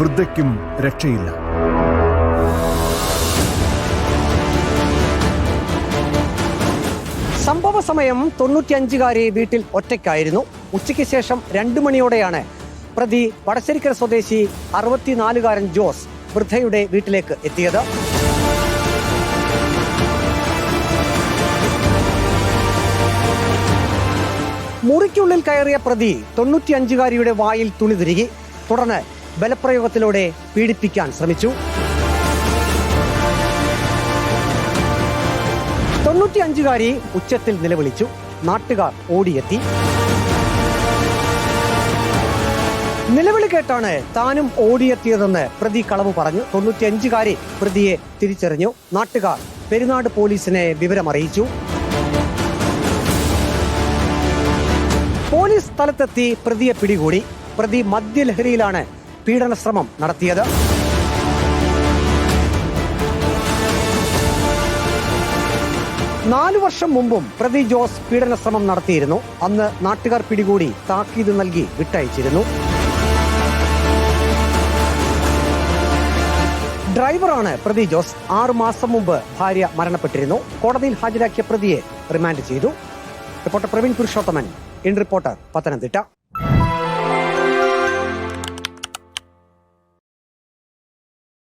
വൃദ്ധയ്ക്കും രക്ഷയില്ല. സംഭവ സമയം 95-കാരി വീട്ടിൽ ഒറ്റയ്ക്കായിരുന്നു. ഉച്ചയ്ക്ക് ശേഷം 2 മണിയോടെയാണ് പ്രതി വടശ്ശേരിക്കര സ്വദേശി 64-കാരൻ ജോസ് വൃദ്ധയുടെ വീട്ടിലേക്ക് എത്തിയത്. മുറിക്കുള്ളിൽ കയറിയ പ്രതി 95-കാരിയുടെ വായിൽ തുണി തിരുകി. തുടർന്ന് ബലപ്രയോഗത്തിലൂടെ പീഡിപ്പിക്കാൻ ശ്രമിച്ചു. 95-കാരി ഉച്ചത്തിൽ നിലവിളിച്ചു. നാട്ടുകാർ ഓടിയെത്തി. നിലവിളി കേട്ടാണ് താനും ഓടിയെത്തിയതെന്ന് പ്രതി കളവ് പറഞ്ഞു. 95-കാരി പ്രതിയെ തിരിച്ചറിഞ്ഞു. നാട്ടുകാർ പെരുന്നാട് പോലീസിനെ വിവരമറിയിച്ചു. പോലീസ് സ്ഥലത്തെത്തി പ്രതിയെ പിടികൂടി. പ്രതി മദ്യലഹരിയിലാണ് പീഡന ശ്രമം നടത്തിയത്. നാലു വർഷം മുമ്പും പ്രതി ജോസ് പീഡന ശ്രമം നടത്തിയിരുന്നു. അന്ന് നാട്ടുകാർ പിടികൂടി താക്കീത് നൽകി വിട്ടയച്ചിരുന്നു. ഡ്രൈവറാണ് പ്രതി ജോസ്. 6 മാസം മുമ്പ് ഭാര്യ മരണപ്പെട്ടിരുന്നു. കോടതിയിൽ ഹാജരാക്കിയ പ്രതിയെ റിമാൻഡ് ചെയ്തു. Reporter Praveen Purushothaman, in reporter, Pathanamthitta.